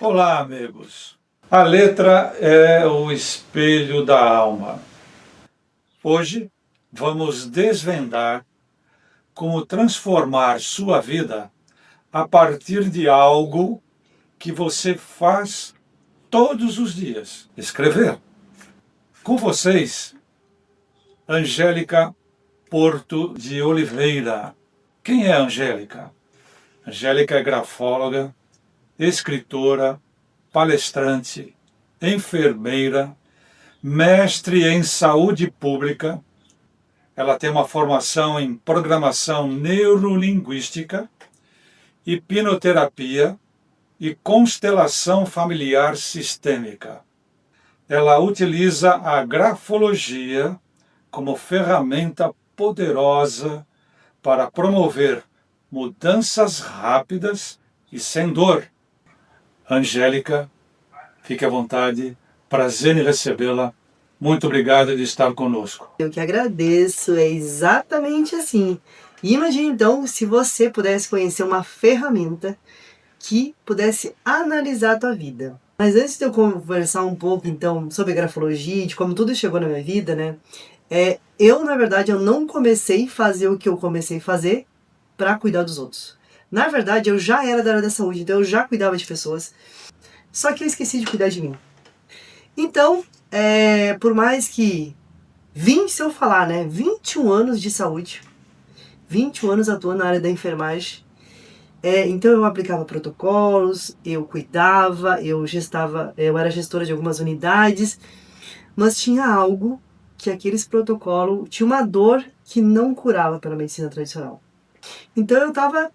Olá, amigos. A letra é o espelho da alma. Hoje vamos desvendar como transformar sua vida a partir de algo que você faz todos os dias: escrever. Com vocês, Angélica Porto de Oliveira. Quem é Angélica? Angélica é grafóloga, escritora, palestrante, enfermeira, mestre em saúde pública. Ela tem uma formação em programação neurolinguística, hipnoterapia e constelação familiar sistêmica. Ela utiliza a grafologia como ferramenta poderosa para promover mudanças rápidas e sem dor. Angélica, fique à vontade, prazer em recebê-la. Muito obrigado de estar conosco. Eu que agradeço, é exatamente assim. Imagine então se você pudesse conhecer uma ferramenta que pudesse analisar a tua vida. Mas antes de eu conversar um pouco então sobre grafologia, de como tudo chegou na minha vida, né? Na verdade, eu não comecei a fazer o que eu comecei a fazer para cuidar dos outros. Na verdade, eu já era da área da saúde, então eu já cuidava de pessoas. Só que eu esqueci de cuidar de mim. Então, por mais que se eu falar, né, 21 anos de saúde, 21 anos atuando na área da enfermagem, então eu aplicava protocolos, eu cuidava, eu era gestora de algumas unidades, mas tinha algo que aqueles protocolos, tinha uma dor que não curava pela medicina tradicional. Então eu estava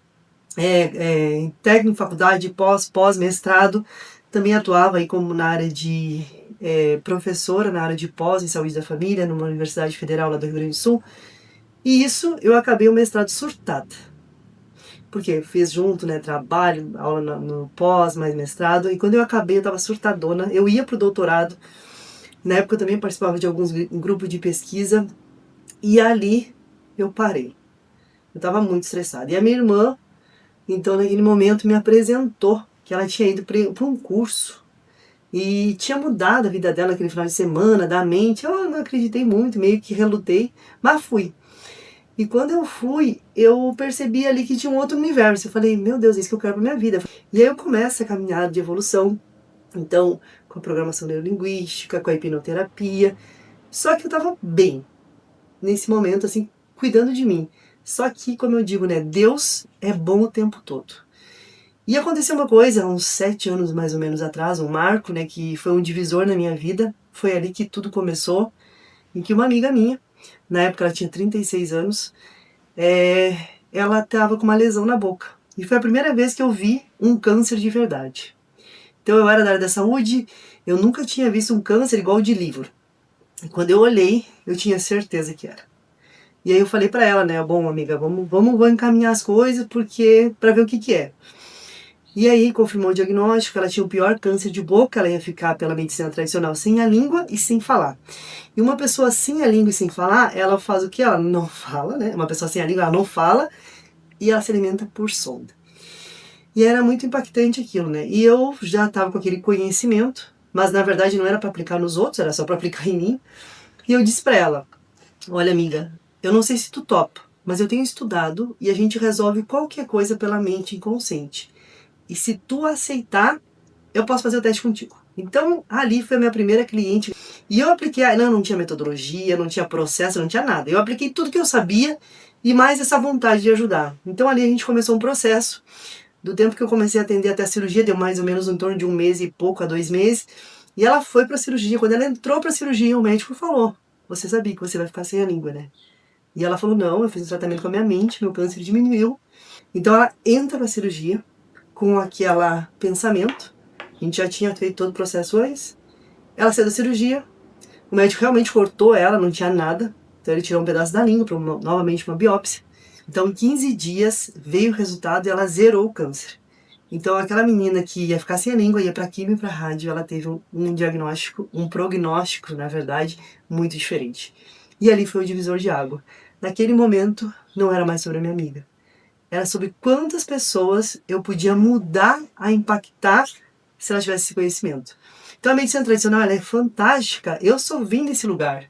em técnico, faculdade, pós-mestrado, também atuava aí como na área de professora, na área de pós em saúde da família, numa universidade federal lá do Rio Grande do Sul. E isso eu acabei o mestrado surtada. Porque fiz junto, né, trabalho, aula no pós, mais mestrado. E quando eu acabei, eu estava surtadona. Eu ia pro doutorado. Na época eu também participava de alguns grupos de pesquisa. E ali eu parei. Eu estava muito estressada. E a minha irmã, então naquele momento, me apresentou que ela tinha ido para um curso e tinha mudado a vida dela naquele final de semana, da mente. Eu não acreditei muito, meio que relutei, mas fui. E quando eu fui, eu percebi ali que tinha um outro universo. Eu falei, meu Deus, é isso que eu quero pra minha vida. E aí eu começo a caminhada de evolução, então, com a programação neurolinguística, com a hipnoterapia. Só que eu tava bem, nesse momento, assim, cuidando de mim. Só que, como eu digo, né, Deus é bom o tempo todo. E aconteceu uma coisa, há uns 7 anos mais ou menos atrás, um marco, né, que foi um divisor na minha vida. Foi ali que tudo começou, em que uma amiga minha, na época ela tinha 36 anos, ela estava com uma lesão na boca. E foi a primeira vez que eu vi um câncer de verdade. Então eu era da área da saúde, eu nunca tinha visto um câncer igual de livro. E quando eu olhei, eu tinha certeza que era. E aí eu falei pra ela, né, bom amiga, vamos encaminhar as coisas pra ver o que é. E aí confirmou o diagnóstico, ela tinha o pior câncer de boca, ela ia ficar pela medicina tradicional sem a língua e sem falar. E uma pessoa sem a língua e sem falar, ela faz o que? Ela não fala, né? Uma pessoa sem a língua, ela não fala e ela se alimenta por sonda. E era muito impactante aquilo, né? E eu já estava com aquele conhecimento, mas na verdade não era para aplicar nos outros, era só para aplicar em mim. E eu disse para ela, olha amiga, eu não sei se tu topa, mas eu tenho estudado e a gente resolve qualquer coisa pela mente inconsciente. E se tu aceitar, eu posso fazer o teste contigo. Então, ali foi a minha primeira cliente. E eu apliquei, não tinha metodologia, não tinha processo, não tinha nada. Eu apliquei tudo que eu sabia e mais essa vontade de ajudar. Então, ali a gente começou um processo. Do tempo que eu comecei a atender até a cirurgia, deu mais ou menos em torno de 1 mês e pouco a 2 meses. E ela foi pra cirurgia. Quando ela entrou pra cirurgia, o médico falou, você sabia que você vai ficar sem a língua, né? E ela falou, não, eu fiz um tratamento com a minha mente, meu câncer diminuiu. Então, ela entra pra cirurgia com aquele pensamento. A gente já tinha feito todo o processo antes. Ela saiu da cirurgia, o médico realmente cortou ela, não tinha nada. Então ele tirou um pedaço da língua para novamente uma biópsia. Então em 15 dias veio o resultado e ela zerou o câncer. Então aquela menina que ia ficar sem a língua, ia para quimio e para rádio, ela teve um diagnóstico, um prognóstico, na verdade, muito diferente. E ali foi o divisor de água. Naquele momento, não era mais sobre a minha amiga. Era sobre quantas pessoas eu podia mudar a impactar se ela tivesse esse conhecimento. Então a medicina tradicional ela é fantástica, eu só vim desse lugar.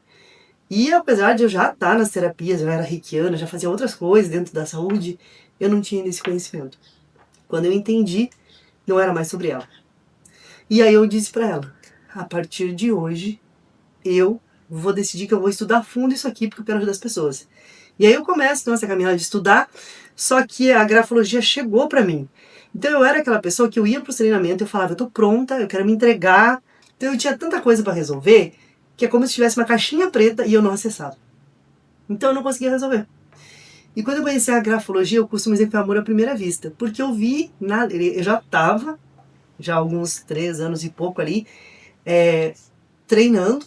E apesar de eu já estar nas terapias, eu era reikiana, já fazia outras coisas dentro da saúde, eu não tinha esse conhecimento. Quando eu entendi, não era mais sobre ela. E aí eu disse para ela, a partir de hoje, eu vou decidir que eu vou estudar a fundo isso aqui, porque eu quero ajudar as pessoas. E aí eu começo nessa caminhada de estudar, só que a grafologia chegou para mim. Então eu era aquela pessoa que eu ia para o treinamento, eu falava, eu tô pronta, eu quero me entregar. Então eu tinha tanta coisa para resolver, que é como se tivesse uma caixinha preta e eu não acessava. Então eu não conseguia resolver. E quando eu conheci a grafologia, eu costumo dizer que foi amor à primeira vista, porque eu vi, eu já estava, já há alguns 3 anos e pouco ali, treinando,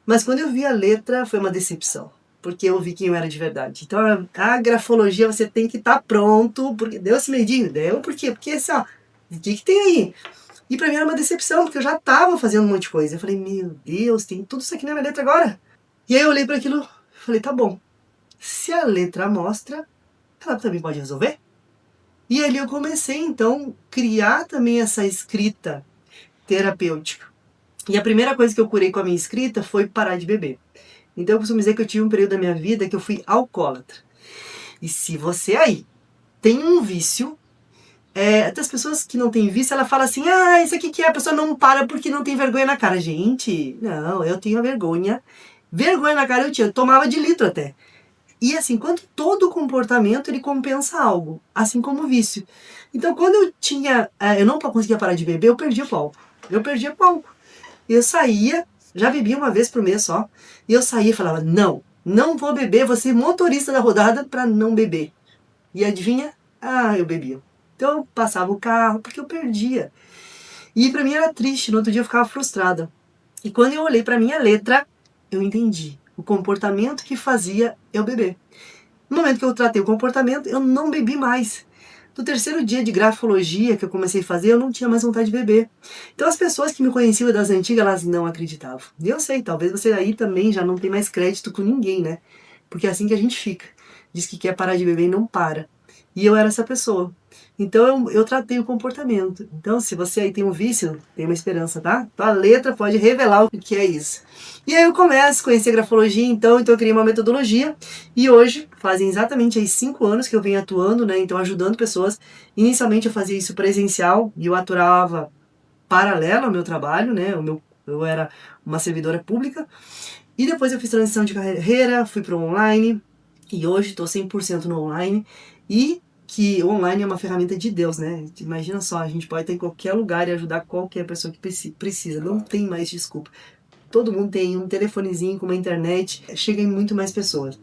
mas quando eu vi a letra foi uma decepção, porque eu vi quem eu era de verdade. Então a grafologia você tem que estar pronto, porque deu esse medinho, deu por quê? Porque assim, ó, o que tem aí? E pra mim era uma decepção, porque eu já estava fazendo um monte de coisa. Eu falei, meu Deus, tem tudo isso aqui na minha letra agora. E aí eu olhei para aquilo e falei, tá bom, se a letra mostra, ela também pode resolver. E ali eu comecei então a criar também essa escrita terapêutica. E a primeira coisa que eu curei com a minha escrita foi parar de beber. Então eu costumo dizer que eu tive um período da minha vida que eu fui alcoólatra. E se você aí tem um vício, até as pessoas que não têm vício, ela fala assim, isso aqui que é, a pessoa não para porque não tem vergonha na cara. Gente, não, eu tinha vergonha. Vergonha na cara eu tinha, eu tomava de litro até. E assim, quanto todo comportamento ele compensa algo, assim como o vício. Então quando eu não conseguia parar de beber, eu perdia palco. Eu saía, já bebia uma vez por mês só, e eu saía e falava, não vou beber, vou ser motorista da rodada para não beber. E adivinha? Eu bebia. Então eu passava o carro, porque eu perdia. E para mim era triste, no outro dia eu ficava frustrada. E quando eu olhei para minha letra, eu entendi o comportamento que fazia eu beber. No momento que eu tratei o comportamento, eu não bebi mais. No terceiro dia de grafologia que eu comecei a fazer, eu não tinha mais vontade de beber. Então as pessoas que me conheciam das antigas, elas não acreditavam. E eu sei, talvez você aí também já não tem mais crédito com ninguém, né? Porque é assim que a gente fica. Diz que quer parar de beber e não para. E eu era essa pessoa. Então eu tratei o comportamento. Então se você aí tem um vício, tem uma esperança, tá? Então a letra pode revelar o que é isso. E aí eu começo a conhecer a grafologia, então eu criei uma metodologia. E hoje, fazem exatamente aí 5 anos que eu venho atuando, né? Então ajudando pessoas. Inicialmente eu fazia isso presencial e eu atuava paralelo ao meu trabalho, né? Eu era uma servidora pública. E depois eu fiz transição de carreira, fui para o online. E hoje estou 100% no online. E que o online é uma ferramenta de Deus, né? Imagina só, a gente pode estar em qualquer lugar e ajudar qualquer pessoa que precisa. Não tem mais desculpa. Todo mundo tem um telefonezinho com uma internet, chega em muito mais pessoas.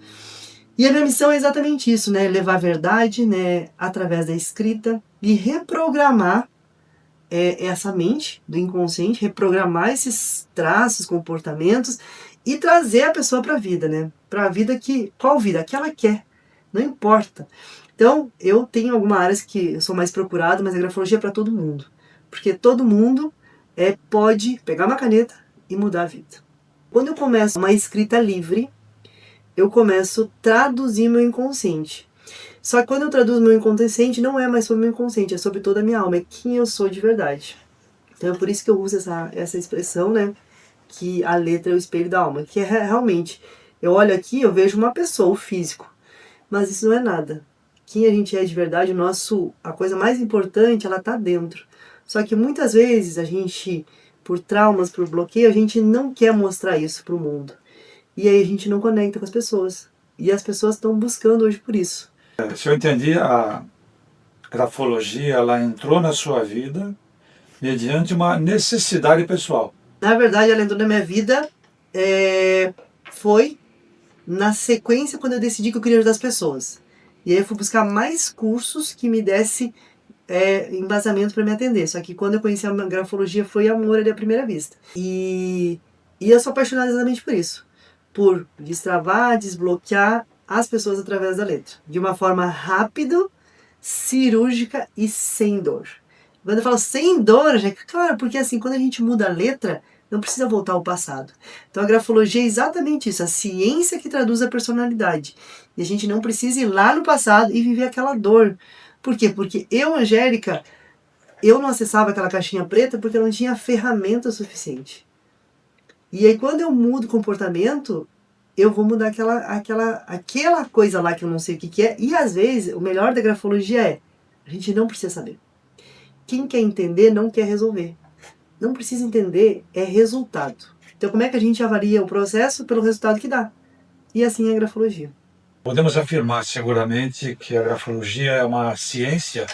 E a minha missão é exatamente isso, né? Levar a verdade, né? Através da escrita e reprogramar essa mente do inconsciente, reprogramar esses traços, comportamentos e trazer a pessoa para a vida, né? Para a vida qual vida? A que ela quer, não importa. Então, eu tenho algumas áreas que eu sou mais procurado, mas a grafologia é para todo mundo. Porque todo mundo pode pegar uma caneta e mudar a vida. Quando eu começo uma escrita livre, eu começo a traduzir meu inconsciente. Só que quando eu traduzo meu inconsciente, não é mais sobre meu inconsciente, é sobre toda a minha alma, é quem eu sou de verdade. Então é por isso que eu uso essa expressão, né? Que a letra é o espelho da alma. Que é realmente, eu olho aqui, eu vejo uma pessoa, o físico. Mas isso não é nada. Quem a gente é de verdade, a coisa mais importante, ela está dentro. Só que muitas vezes a gente, por traumas, por bloqueio, a gente não quer mostrar isso para o mundo. E aí a gente não conecta com as pessoas. E as pessoas estão buscando hoje por isso. Se eu entendi, a grafologia ela entrou na sua vida mediante uma necessidade pessoal. Na verdade, ela entrou na minha vida, foi na sequência quando eu decidi que eu queria ajudar as pessoas. E aí eu fui buscar mais cursos que me desse embasamento para me atender. Só que quando eu conheci a grafologia foi amor ali à primeira vista. E eu sou apaixonada exatamente por isso. Por destravar, desbloquear as pessoas através da letra. De uma forma rápida, cirúrgica e sem dor. Quando eu falo sem dor, claro, porque assim, quando a gente muda a letra, não precisa voltar ao passado. Então a grafologia é exatamente isso, a ciência que traduz a personalidade. E a gente não precisa ir lá no passado e viver aquela dor. Por quê? Porque eu, Angélica, eu não acessava aquela caixinha preta porque eu não tinha ferramenta suficiente. E aí quando eu mudo o comportamento, eu vou mudar aquela coisa lá que eu não sei o que é. E às vezes, o melhor da grafologia é, a gente não precisa saber. Quem quer entender não quer resolver. Não precisa entender, é resultado. Então como é que a gente avalia o processo? Pelo resultado que dá. E assim é a grafologia. Podemos afirmar seguramente que a grafologia é uma ciência?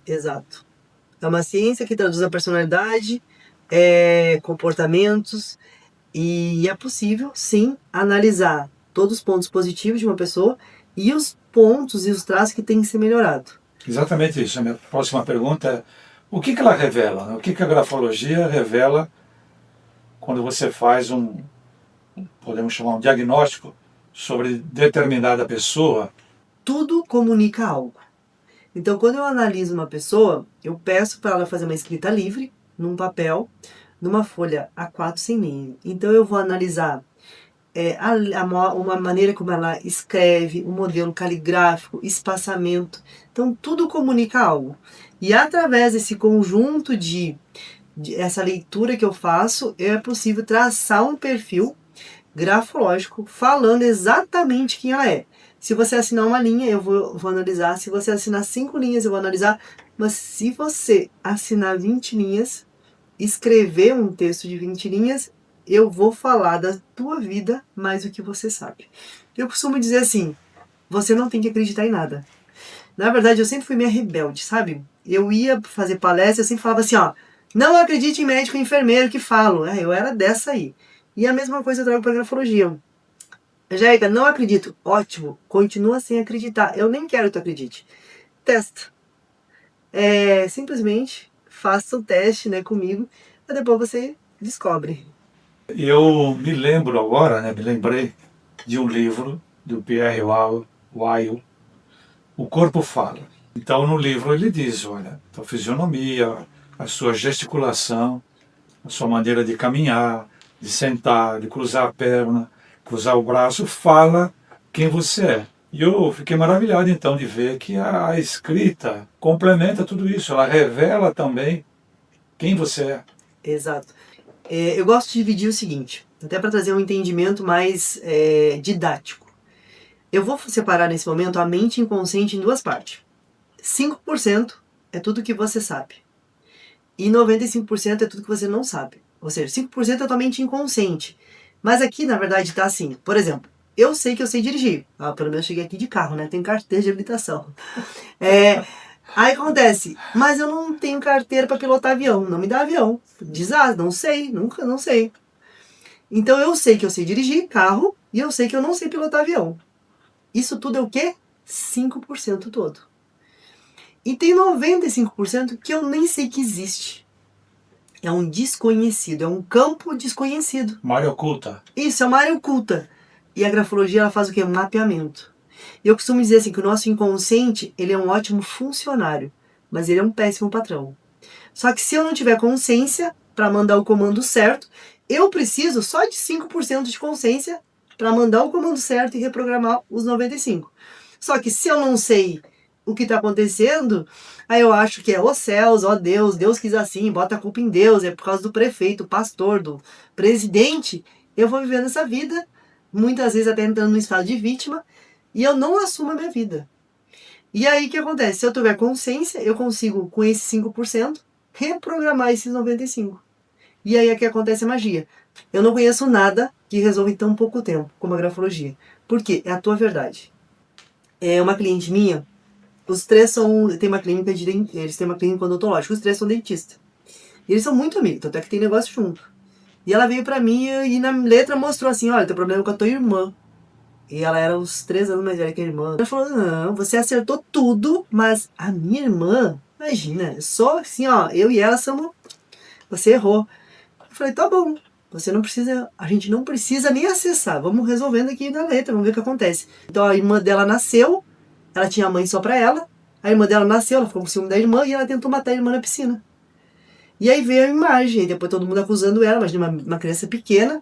Exato. É uma ciência que traduz a personalidade, comportamentos, e é possível, sim, analisar todos os pontos positivos de uma pessoa e os pontos e os traços que têm que ser melhorados. Exatamente isso. A minha próxima pergunta é, o que ela revela? O que a grafologia revela quando você faz podemos chamar um diagnóstico sobre determinada pessoa? Tudo comunica algo. Então, quando eu analiso uma pessoa, eu peço para ela fazer uma escrita livre, num papel, numa folha A4 sem linha. Então, eu vou analisar uma maneira como ela escreve, o modelo caligráfico, espaçamento. Então, tudo comunica algo. E através desse conjunto de essa leitura que eu faço, é possível traçar um perfil grafológico falando exatamente quem ela é. Se você assinar uma linha, eu vou analisar. Se você assinar 5 linhas, eu vou analisar. Mas se você assinar 20 linhas, escrever um texto de 20 linhas, eu vou falar da tua vida mais do que você sabe. Eu costumo dizer assim, você não tem que acreditar em nada. Na verdade, eu sempre fui meio rebelde, sabe? Eu ia fazer palestra, eu sempre falava assim, ó, não acredite em médico e enfermeiro que falam. Eu era dessa aí. E a mesma coisa eu trago para a grafologia. Angélica, não acredito. Ótimo, continua sem acreditar. Eu nem quero que tu acredite. Testa. Simplesmente faça o teste, né, comigo, e depois você descobre. Eu me lembro agora, me lembrei de um livro do Pierre Weil, O Corpo Fala. Então no livro ele diz, olha, a fisionomia, a sua gesticulação, a sua maneira de caminhar, de sentar, de cruzar a perna, cruzar o braço, fala quem você é. E eu fiquei maravilhado então de ver que a escrita complementa tudo isso, ela revela também quem você é. Exato. Eu gosto de dividir o seguinte, até para trazer um entendimento mais didático. Eu vou separar nesse momento a mente inconsciente em 2 partes. 5% é tudo que você sabe. E 95% é tudo que você não sabe. Ou seja, 5% é tua mente inconsciente. Mas aqui, na verdade, está assim. Por exemplo, eu sei que eu sei dirigir. Pelo menos eu cheguei aqui de carro, né? Tenho carteira de habilitação. Aí acontece, mas eu não tenho carteira para pilotar avião. Não me dá avião. Desastre, não sei, nunca, não sei. Então eu sei que eu sei dirigir carro e eu sei que eu não sei pilotar avião. Isso tudo é o quê? 5% todo. E tem 95% que eu nem sei que existe. É um desconhecido, é um campo desconhecido. Uma área oculta. Isso, é uma área oculta. E a grafologia ela faz o quê? Um mapeamento. E eu costumo dizer assim que o nosso inconsciente ele é um ótimo funcionário, mas ele é um péssimo patrão. Só que se eu não tiver consciência para mandar o comando certo, eu preciso só de 5% de consciência para mandar o comando certo e reprogramar os 95%. Só que se eu não sei o que está acontecendo, aí eu acho que é ó céus, ó Deus, Deus quis assim, bota a culpa em Deus, é por causa do prefeito, do pastor, do presidente. Eu vou vivendo essa vida, muitas vezes até entrando no estado de vítima, e eu não assumo a minha vida. E aí o que acontece? Se eu tiver consciência, eu consigo, com esses 5%, reprogramar esses 95%. E aí é que acontece a magia. Eu não conheço nada que resolva em tão pouco tempo, como a grafologia. Por quê? É a tua verdade. É uma cliente minha, os 3 tem uma clínica eles têm uma clínica odontológica, os 3 são dentistas. E eles são muito amigos, até que tem negócio junto. E ela veio pra mim e na letra mostrou assim, olha, tem problema com a tua irmã. E ela era uns 3 anos mais velha que a irmã. Ela falou, não, você acertou tudo, mas a minha irmã, imagina, só assim, ó, eu e ela somos... Você errou. Eu falei, tá bom, você não precisa, a gente não precisa nem acessar, vamos resolvendo aqui na letra, vamos ver o que acontece. Então a irmã dela nasceu, ela tinha a mãe só pra ela, a irmã dela nasceu, ela ficou com ciúme da irmã e ela tentou matar a irmã na piscina. E aí veio a imagem, e depois todo mundo acusando ela, imagina uma criança pequena,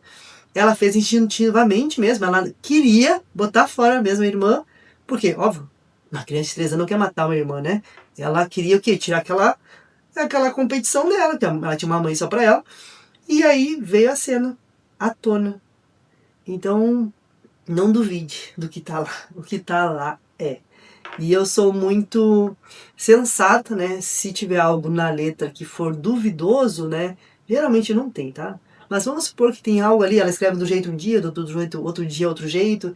ela fez instintivamente mesmo, ela queria botar fora mesmo a irmã, porque, óbvio, uma criança de 3 anos não quer matar uma irmã, né? Ela queria o quê? Tirar aquela é aquela competição dela, que ela tinha uma mãe só pra ela, e aí veio a cena à tona. Então, não duvide do que tá lá. O que tá lá é. E eu sou muito sensata, né? Se tiver algo na letra que for duvidoso, né? Geralmente não tem, tá? Mas vamos supor que tem algo ali, ela escreve do jeito um dia, do outro jeito, outro dia outro jeito.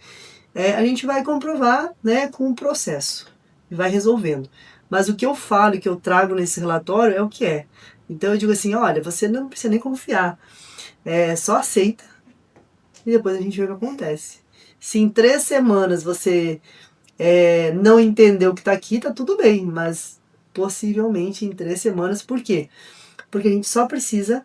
A gente vai comprovar, né, com o processo. E vai resolvendo. Mas o que eu falo e que eu trago nesse relatório é o que é. Então eu digo assim, olha, você não precisa nem confiar. Só aceita e depois a gente vê o que acontece. Se em 3 semanas você não entendeu o que está aqui, tá tudo bem, mas possivelmente em 3 semanas. Por quê? Porque a gente só precisa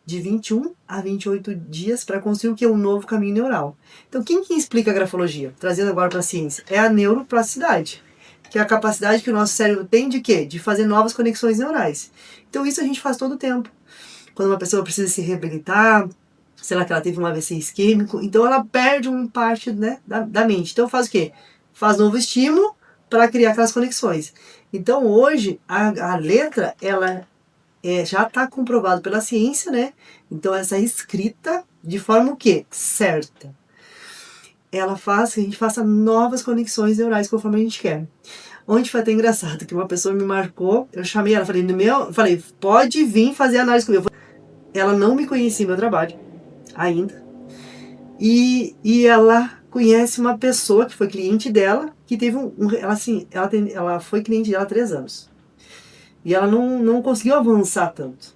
de 21 a 28 dias para construir o que é um novo caminho neural. Então, quem que explica a grafologia? Trazendo agora para a ciência, é a neuroplasticidade, que é a capacidade que o nosso cérebro tem de quê? De fazer novas conexões neurais. Então, isso a gente faz todo o tempo. Quando uma pessoa precisa se reabilitar, sei lá, que ela teve um AVC isquêmico, então ela perde uma parte, né, da mente. Então faz o quê? Faz novo estímulo para criar aquelas conexões. Então hoje a letra, ela já está comprovado pela ciência, né? Então essa escrita de forma o quê? Certa. Ela faz que a gente faça novas conexões neurais conforme a gente quer. Onde foi até engraçado, que uma pessoa me marcou, eu chamei ela, falei, pode vir fazer análise comigo. Ela não me conhecia meu trabalho ainda. E ela conhece uma pessoa que foi cliente dela, que teve ela foi cliente dela há 3 anos. E ela não conseguiu avançar tanto.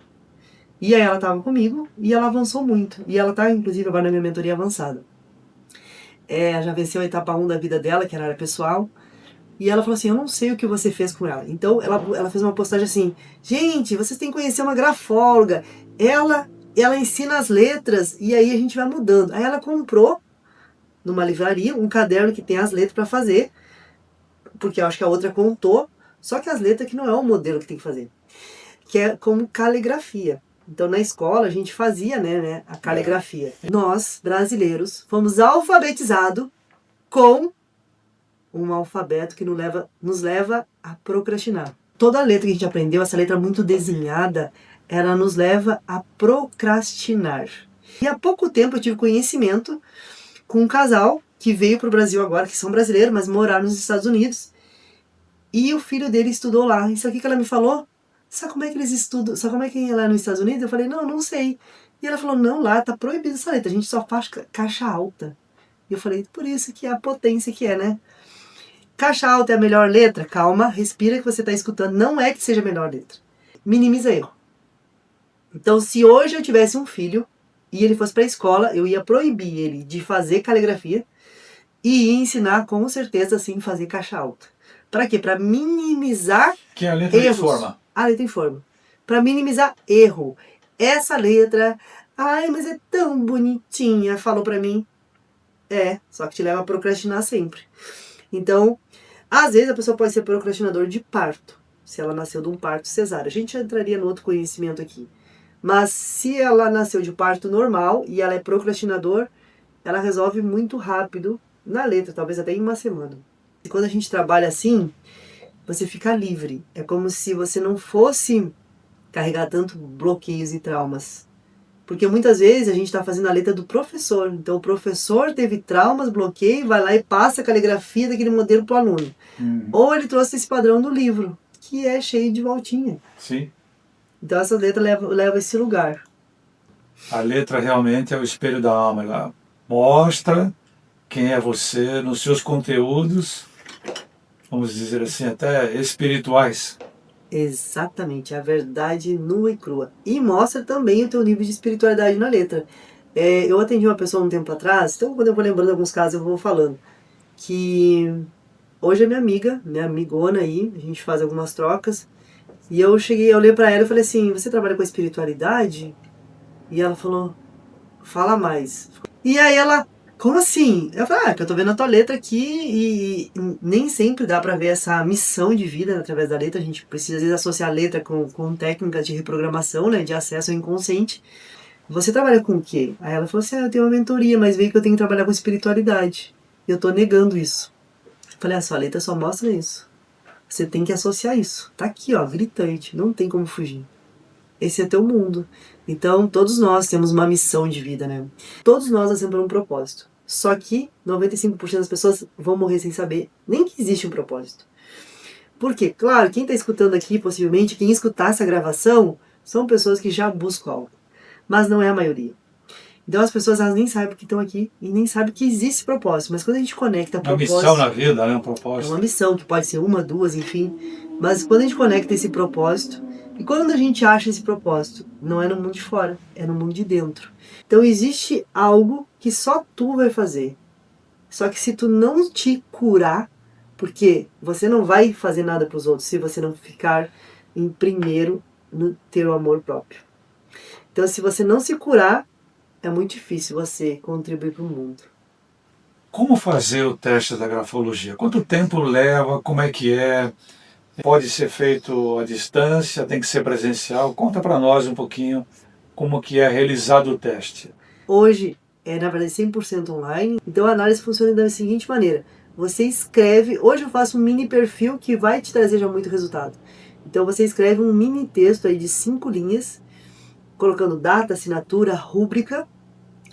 E aí ela estava comigo e ela avançou muito. E ela está, inclusive, agora na minha mentoria avançada. Já venceu a etapa 1 da vida dela, que era a área pessoal. E ela falou assim, eu não sei o que você fez com ela. Então ela fez uma postagem assim, gente, vocês têm que conhecer uma grafóloga. Ela ensina as letras e aí a gente vai mudando. Aí ela comprou, numa livraria, um caderno que tem as letras para fazer, porque eu acho que a outra contou, só que as letras que não é o modelo que tem que fazer, que é como caligrafia. Então na escola a gente fazia, né, a caligrafia. Nós, brasileiros, fomos alfabetizados com um alfabeto que nos leva a procrastinar. Toda a letra que a gente aprendeu, essa letra muito desenhada, ela nos leva a procrastinar. E há pouco tempo eu tive conhecimento com um casal que veio para o Brasil agora, que são brasileiros, mas moraram nos Estados Unidos. E o filho dele estudou lá. Isso aqui que ela me falou, sabe como é que eles estudam? Sabe como é que é lá nos Estados Unidos? Eu falei, não sei. E ela falou, não, lá tá proibido essa letra, a gente só faz caixa alta. E eu falei, por isso que é a potência que é, né? Caixa alta é a melhor letra? Calma, respira que você está escutando. Não é que seja a melhor letra. Minimiza erro. Então, se hoje eu tivesse um filho e ele fosse para a escola, eu ia proibir ele de fazer caligrafia e ia ensinar, com certeza, assim, fazer caixa alta. Para quê? Para minimizar que é a letra erros. Em forma. A letra em forma. Para minimizar erro. Essa letra, ai, mas é tão bonitinha, falou para mim. Só que te leva a procrastinar sempre. Então, às vezes a pessoa pode ser procrastinador de parto, se ela nasceu de um parto cesárea. A gente entraria no outro conhecimento aqui. Mas se ela nasceu de parto normal e ela é procrastinador, ela resolve muito rápido na letra, talvez até em uma semana. E quando a gente trabalha assim, você fica livre. É como se você não fosse carregar tanto bloqueios e traumas. Porque muitas vezes a gente está fazendo a letra do professor. Então o professor teve traumas, bloqueio, vai lá e passa a caligrafia daquele modelo para o aluno. Ou ele trouxe esse padrão do livro, que é cheio de voltinha. Sim. Então essa letra leva a esse lugar. A letra realmente é o espelho da alma. Ela mostra quem é você nos seus conteúdos, vamos dizer assim, até espirituais. Exatamente, a verdade nua e crua. E mostra também o teu nível de espiritualidade na letra. Eu atendi uma pessoa um tempo atrás, então quando eu vou lembrando alguns casos eu vou falando, que hoje é minha amigona aí, a gente faz algumas trocas, e eu olhei pra ela e falei assim, você trabalha com espiritualidade? E ela falou, fala mais. E aí ela, como assim? Eu falei, que eu tô vendo a tua letra aqui e nem sempre dá pra ver essa missão de vida através da letra. A gente precisa, às vezes, associar a letra com técnicas de reprogramação, né, de acesso ao inconsciente. Você trabalha com o quê? Aí ela falou assim, eu tenho uma mentoria, mas veio que eu tenho que trabalhar com espiritualidade. Eu tô negando isso. Eu falei, a sua letra só mostra isso. Você tem que associar isso. Tá aqui, ó, gritante, não tem como fugir. Esse é teu mundo. Então, todos nós temos uma missão de vida, né? Todos nós nascemos por um propósito. Só que 95% das pessoas vão morrer sem saber nem que existe um propósito. Por quê? Claro, quem está escutando aqui, possivelmente, quem escutar essa gravação, são pessoas que já buscam algo. Mas não é a maioria. Então as pessoas elas nem sabem que estão aqui e nem sabem que existe propósito. Mas quando a gente conecta propósito... Uma missão na vida, né? Um É propósito. uma missão, que pode ser uma, duas, enfim. Mas quando a gente conecta esse propósito, e quando a gente acha esse propósito, não é no mundo de fora, é no mundo de dentro. Então existe algo que só tu vai fazer. Só que se tu não te curar, porque você não vai fazer nada para os outros se você não ficar em primeiro no teu amor próprio. Então se você não se curar, é muito difícil você contribuir para o mundo. Como fazer o teste da grafologia? Quanto tempo leva? Como é que é? Pode ser feito à distância? Tem que ser presencial? Conta para nós um pouquinho como que é realizado o teste. Hoje é, na verdade, 100% online. Então a análise funciona da seguinte maneira. Você escreve... Hoje eu faço um mini perfil que vai te trazer já muito resultado. Então você escreve um mini texto aí de 5 linhas, colocando data, assinatura, rúbrica.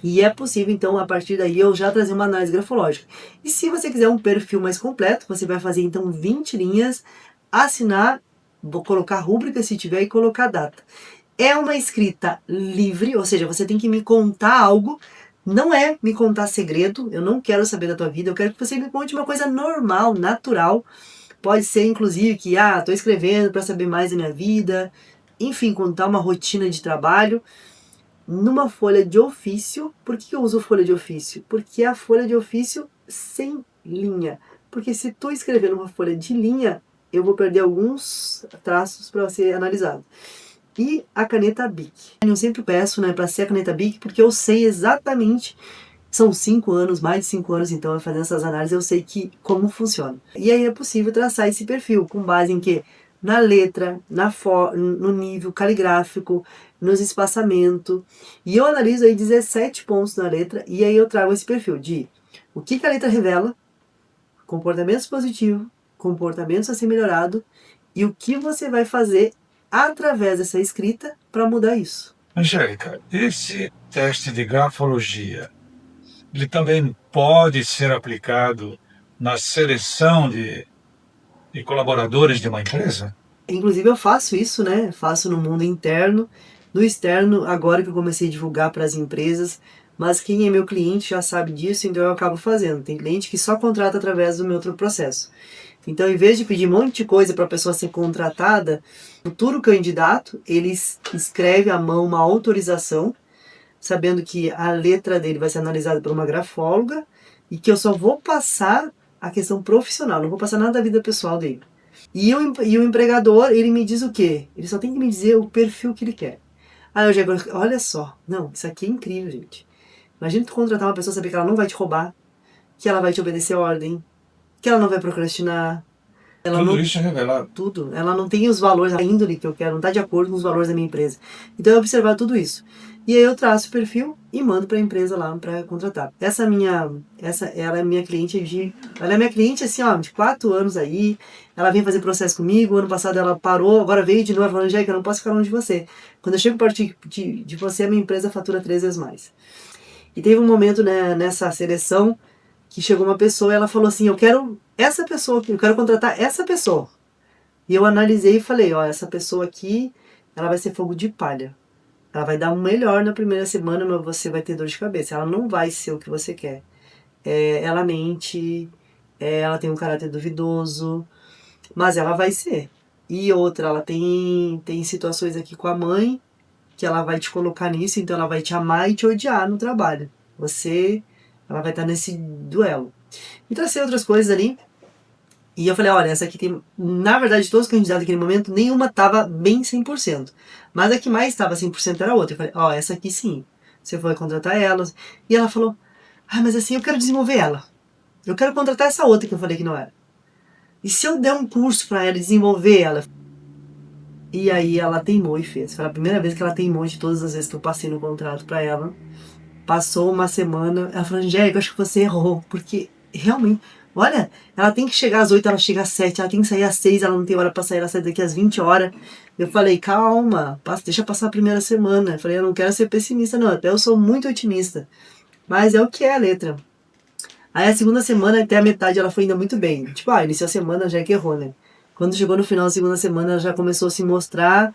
E é possível, então, a partir daí, eu já trazer uma análise grafológica. E se você quiser um perfil mais completo, você vai fazer, então, 20 linhas, assinar, vou colocar rúbrica se tiver e colocar data. É uma escrita livre, ou seja, você tem que me contar algo, não é me contar segredo, eu não quero saber da tua vida, eu quero que você me conte uma coisa normal, natural. Pode ser, inclusive, que, estou escrevendo para saber mais da minha vida, enfim, contar uma rotina de trabalho. Numa folha de ofício. Por que eu uso folha de ofício? Porque é a folha de ofício sem linha. Porque se tu escrever numa folha de linha, eu vou perder alguns traços para ser analisado. E a caneta Bic. Eu sempre peço, né, para ser a caneta Bic, porque eu sei exatamente, são 5 anos, mais de 5 anos, então, eu fazendo essas análises, eu sei como funciona. E aí é possível traçar esse perfil, com base em quê? Na letra, no nível caligráfico, nos espaçamentos. E eu analiso aí 17 pontos na letra, e aí eu trago esse perfil de o que a letra revela, comportamentos positivos, comportamentos a ser melhorado, e o que você vai fazer através dessa escrita para mudar isso. Angélica, esse teste de grafologia, ele também pode ser aplicado na seleção de colaboradores de uma empresa? Inclusive eu faço isso, né? Faço no mundo interno, no externo, agora que eu comecei a divulgar para as empresas, mas quem é meu cliente já sabe disso, então eu acabo fazendo. Tem cliente que só contrata através do meu outro processo. Então, em vez de pedir um monte de coisa para a pessoa ser contratada, o futuro candidato, ele escreve à mão uma autorização, sabendo que a letra dele vai ser analisada por uma grafóloga e que eu só vou passar a questão profissional, não vou passar nada da vida pessoal dele. E o empregador, ele me diz o quê? Ele só tem que me dizer o perfil que ele quer. Aí eu já, olha só, não, isso aqui é incrível, gente. Imagina tu contratar uma pessoa, saber que ela não vai te roubar, que ela vai te obedecer a ordem, que ela não vai procrastinar. Tudo isso é revelado. Tudo. Ela não tem os valores, a índole que eu quero, não está de acordo com os valores da minha empresa. Então eu observar tudo isso. E aí eu traço o perfil e mando para a empresa lá para contratar. Ela é minha cliente ela é minha cliente assim, ó, de 4 anos aí. Ela vem fazer processo comigo, ano passado ela parou, agora veio de novo, falando, Angélica, eu não posso ficar longe de você. Quando eu chego perto de você, a minha empresa fatura 3 vezes mais. E teve um momento, né, nessa seleção que chegou uma pessoa e ela falou assim, eu quero essa pessoa, eu quero contratar essa pessoa. E eu analisei e falei, ó, essa pessoa aqui, ela vai ser fogo de palha. Ela vai dar um melhor na primeira semana, mas você vai ter dor de cabeça. Ela não vai ser o que você quer. Ela mente, ela tem um caráter duvidoso, mas ela vai ser. E outra, ela tem situações aqui com a mãe, que ela vai te colocar nisso, então ela vai te amar e te odiar no trabalho. Ela vai estar nesse duelo. E tracei outras coisas ali. E eu falei, olha, essa aqui tem... Na verdade, todos os candidatos naquele momento, nenhuma estava bem 100%. Mas a que mais estava 100% era a outra. Eu falei, ó, essa aqui sim. Você vai contratar ela. E ela falou, mas assim, eu quero desenvolver ela. Eu quero contratar essa outra que eu falei que não era. E se eu der um curso para ela, desenvolver ela? E aí ela teimou e fez. Foi a primeira vez que ela teimou de todas as vezes que eu passei no contrato para ela. Passou uma semana, ela falou, Angélica, acho que você errou. Porque, realmente, Olha, ela tem que chegar às 8, ela chega às 7, ela tem que sair às 6, ela não tem hora pra sair, ela sai daqui às 20 horas. Eu falei, calma, deixa passar a primeira semana. Eu falei, eu não quero ser pessimista, não, até eu sou muito otimista. Mas é o que é a letra. Aí a segunda semana, até a metade, ela foi ainda muito bem. Tipo, iniciou a semana, já é que errou, né? Quando chegou no final da segunda semana, ela já começou a se mostrar,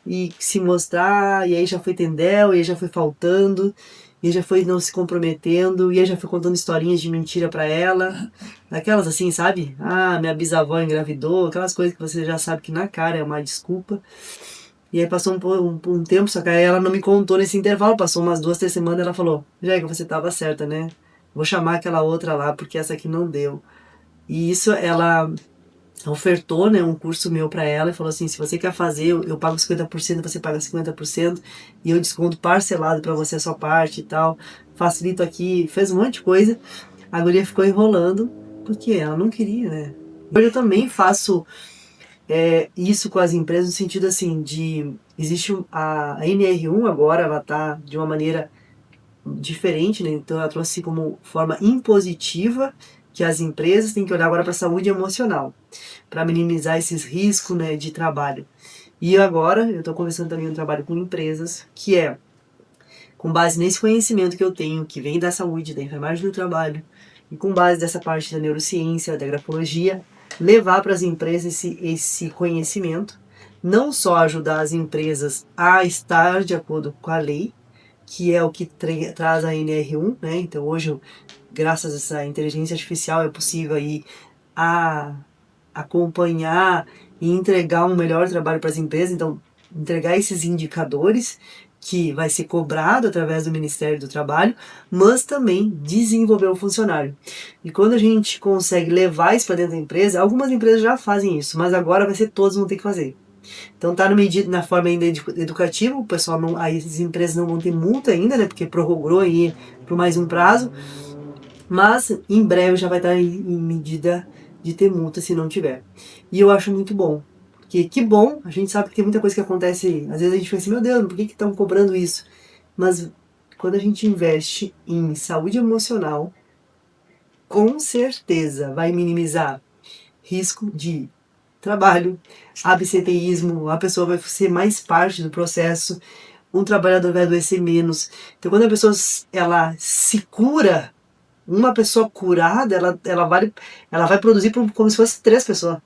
e aí já foi tendel, e aí já foi faltando, e aí já foi não se comprometendo, e aí já foi contando historinhas de mentira pra ela. Aquelas assim, sabe? Ah, minha bisavó engravidou, aquelas coisas que você já sabe que na cara é uma desculpa. E aí passou um tempo, só que aí ela não me contou nesse intervalo, passou umas 2, 3 semanas, ela falou, Jéssica, você tava certa, né? Vou chamar aquela outra lá, porque essa aqui não deu. E isso, ela ofertou, né, um curso meu para ela e falou assim, se você quer fazer, eu pago 50%, você paga 50%, e eu desconto parcelado para você a sua parte e tal, facilito aqui, fez um monte de coisa. A guria ficou enrolando, porque ela não queria, né? Hoje eu também faço isso com as empresas no sentido assim, existe a NR1 agora, ela tá de uma maneira diferente, né? Então ela trouxe como forma impositiva que as empresas têm que olhar agora para a saúde emocional, para minimizar esses riscos, né, de trabalho. E agora eu estou começando também um trabalho com empresas que é com base nesse conhecimento que eu tenho, que vem da saúde, da enfermagem do trabalho, e com base dessa parte da neurociência, da grafologia, levar para as empresas esse conhecimento, não só ajudar as empresas a estar de acordo com a lei, que é o que traz a NR1, né? Então hoje, graças a essa inteligência artificial, é possível aí acompanhar e entregar um melhor trabalho para as empresas, então entregar esses indicadores que vai ser cobrado através do Ministério do Trabalho, mas também desenvolver o funcionário. E quando a gente consegue levar isso para dentro da empresa, algumas empresas já fazem isso, mas agora vai ser todos vão ter que fazer. Então tá na forma ainda educativa, o pessoal não, aí as empresas não vão ter multa ainda, né, porque prorrogou aí por mais um prazo, mas em breve já vai estar em medida de ter multa se não tiver. E eu acho muito bom. Porque que bom, a gente sabe que tem muita coisa que acontece, às vezes a gente pensa assim, meu Deus, por que estão cobrando isso? Mas quando a gente investe em saúde emocional, com certeza vai minimizar risco de trabalho, absenteísmo, a pessoa vai ser mais parte do processo, um trabalhador vai adoecer menos. Então quando a pessoa ela se cura, uma pessoa curada, ela vai produzir como se fosse 3 pessoas.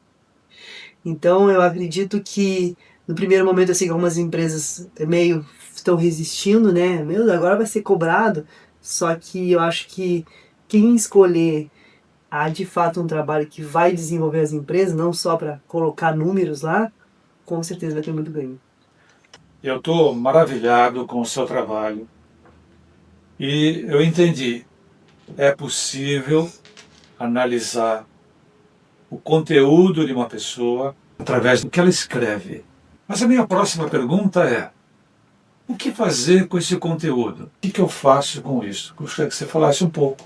Então eu acredito que no primeiro momento eu sei que algumas empresas meio estão resistindo, né? Meu, agora vai ser cobrado. Só que eu acho que quem escolher de fato um trabalho que vai desenvolver as empresas, não só para colocar números lá, com certeza vai ter muito ganho. Eu estou maravilhado com o seu trabalho e eu entendi. É possível analisar o conteúdo de uma pessoa através do que ela escreve. Mas a minha próxima pergunta é: o que fazer com esse conteúdo? O que eu faço com isso? Gostaria que você falasse um pouco.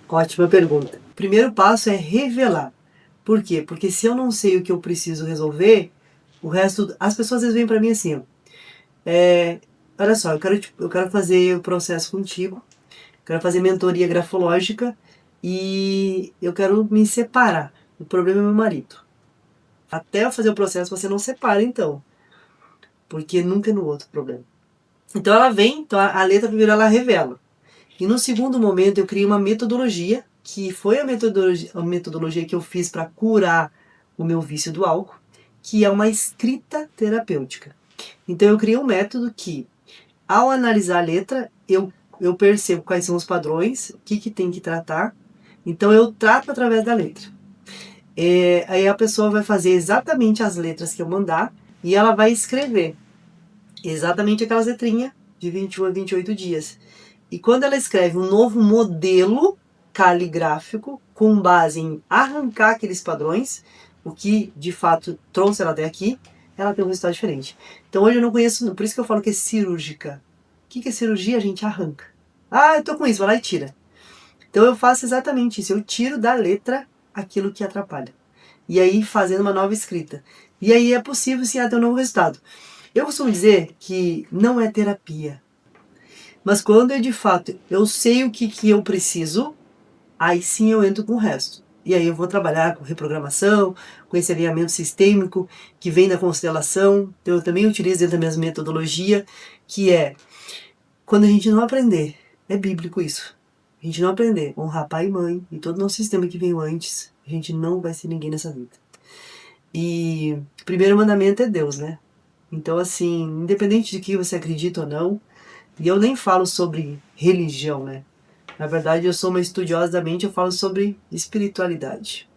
Ótima pergunta. O primeiro passo é revelar. Por quê? Porque se eu não sei o que eu preciso resolver, o resto. As pessoas às vezes vêm para mim assim, ó. Olha só, eu quero fazer o processo contigo, quero fazer mentoria grafológica e eu quero me separar. O problema é meu marido. Até eu fazer o processo você não separa então, porque nunca é no outro problema. Então ela vem, então a letra primeiro ela revela. E no segundo momento eu criei uma metodologia, que foi a metodologia que eu fiz para curar o meu vício do álcool, que é uma escrita terapêutica. Então eu criei um método que, ao analisar a letra, eu percebo quais são os padrões, o que tem que tratar, então eu trato através da letra. Aí a pessoa vai fazer exatamente as letras que eu mandar e ela vai escrever exatamente aquelas letrinhas de 21 a 28 dias. E quando ela escreve um novo modelo caligráfico com base em arrancar aqueles padrões, o que de fato trouxe ela até aqui, ela tem um resultado diferente. Então hoje eu não conheço, por isso que eu falo que é cirúrgica. O que é cirurgia? A gente arranca. Eu tô com isso, vai lá e tira. Então eu faço exatamente isso, eu tiro da letra aquilo que atrapalha. E aí fazendo uma nova escrita. E aí é possível sim ter um novo resultado. Eu costumo dizer que não é terapia. Mas quando eu de fato eu sei o que eu preciso, aí sim eu entro com o resto. E aí eu vou trabalhar com reprogramação, com esse alinhamento sistêmico que vem da constelação. Então eu também utilizo dentro da minha metodologia, que é quando a gente não aprender, é bíblico isso. A gente não aprender a honrar pai e mãe e todo o nosso sistema que veio antes, a gente não vai ser ninguém nessa vida. E o primeiro mandamento é Deus, né? Então, assim, independente de que você acredita ou não, e eu nem falo sobre religião, né? Na verdade, eu sou uma estudiosa da mente, eu falo sobre espiritualidade.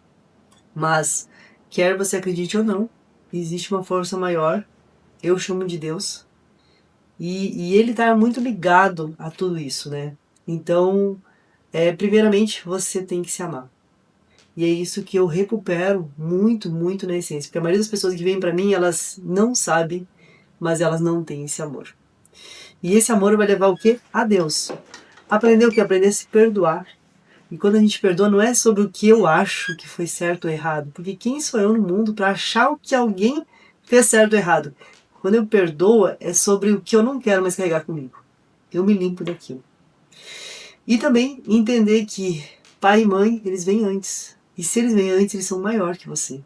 Mas, quer você acredite ou não, existe uma força maior, eu chamo de Deus, e ele está muito ligado a tudo isso, né? Então, primeiramente, você tem que se amar. E é isso que eu recupero muito, muito na essência. Porque a maioria das pessoas que vêm para mim, elas não sabem, mas elas não têm esse amor. E esse amor vai levar o quê? A Deus. Aprender o quê? Aprender a se perdoar. E quando a gente perdoa, não é sobre o que eu acho que foi certo ou errado. Porque quem sou eu no mundo para achar o que alguém fez certo ou errado? Quando eu perdoo, é sobre o que eu não quero mais carregar comigo. Eu me limpo daquilo. E também entender que pai e mãe, eles vêm antes. E se eles vêm antes, eles são maior que você.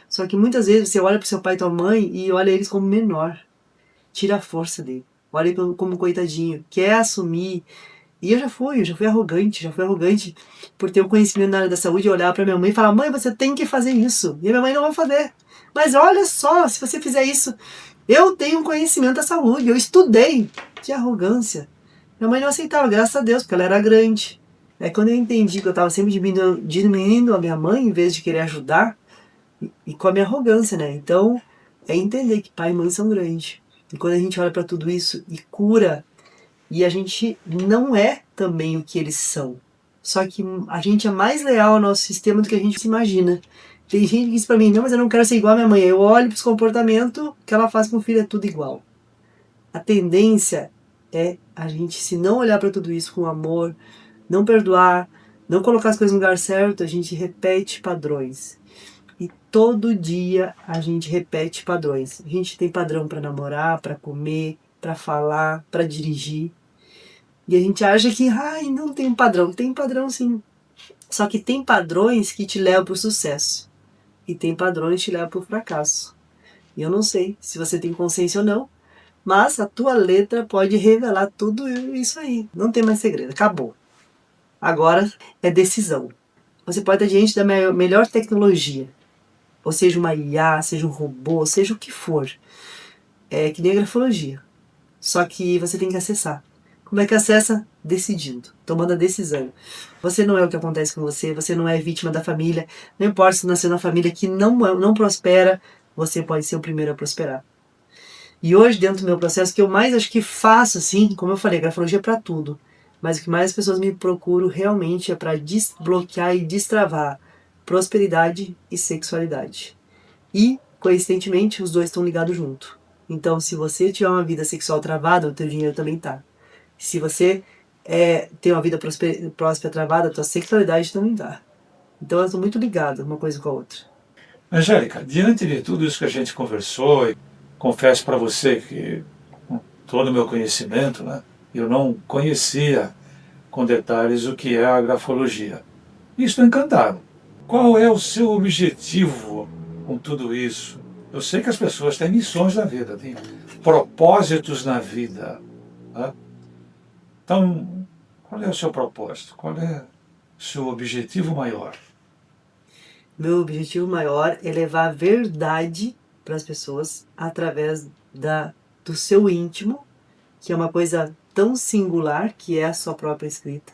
Só que muitas vezes você olha para seu pai e tua mãe e olha eles como menor. Tira a força dele. Olha ele como coitadinho. Quer assumir. E eu já fui arrogante por ter o conhecimento na área da saúde e olhar para minha mãe e falar: mãe, você tem que fazer isso. E a minha mãe não vai fazer. Mas olha só, se você fizer isso, eu tenho conhecimento da saúde, eu estudei. Que arrogância. Minha mãe não aceitava, graças a Deus, porque ela era grande. Aí quando eu entendi que eu estava sempre diminuindo a minha mãe, em vez de querer ajudar, e com a minha arrogância, né? Então, é entender que pai e mãe são grandes. E quando a gente olha para tudo isso e cura, e a gente não é também o que eles são. Só que a gente é mais leal ao nosso sistema do que a gente se imagina. Tem gente que diz pra mim: não, mas eu não quero ser igual a minha mãe. Eu olho pros comportamentos que ela faz com o filho, é tudo igual. A tendência é a gente, se não olhar para tudo isso com amor, não perdoar, não colocar as coisas no lugar certo, a gente repete padrões. E todo dia a gente repete padrões. A gente tem padrão para namorar, para comer, para falar, para dirigir. E a gente acha que, não tem padrão. Tem padrão sim. Só que tem padrões que te levam para o sucesso. E tem padrões que te levam para o fracasso. E eu não sei se você tem consciência ou não, mas a tua letra pode revelar tudo isso aí. Não tem mais segredo. Acabou. Agora é decisão. Você pode estar diante da melhor tecnologia. Ou seja uma IA, seja um robô, seja o que for. É que nem a grafologia. Só que você tem que acessar. Como é que acessa? Decidindo, tomando a decisão. Você não é o que acontece com você, você não é vítima da família. Não importa se nasceu na família que não prospera, você pode ser o primeiro a prosperar. E hoje, dentro do meu processo, o que eu mais acho que faço, assim, como eu falei, grafologia é para tudo. Mas o que mais as pessoas me procuram realmente é para desbloquear e destravar prosperidade e sexualidade. E, coincidentemente, os dois estão ligados junto. Então, se você tiver uma vida sexual travada, o teu dinheiro também tá. Se você tem uma vida próspera travada, a tua sexualidade também tá. Então, elas estão muito ligadas uma coisa com a outra. Angélica, diante de tudo isso que a gente conversou, e confesso para você que, com todo o meu conhecimento, né, eu não conhecia com detalhes o que é a grafologia. E estou encantado. Qual é o seu objetivo com tudo isso? Eu sei que as pessoas têm missões na vida, têm propósitos na vida, né? Então, qual é o seu propósito? Qual é o seu objetivo maior? Meu objetivo maior é levar a verdade para as pessoas através do seu íntimo, que é uma coisa tão singular que é a sua própria escrita.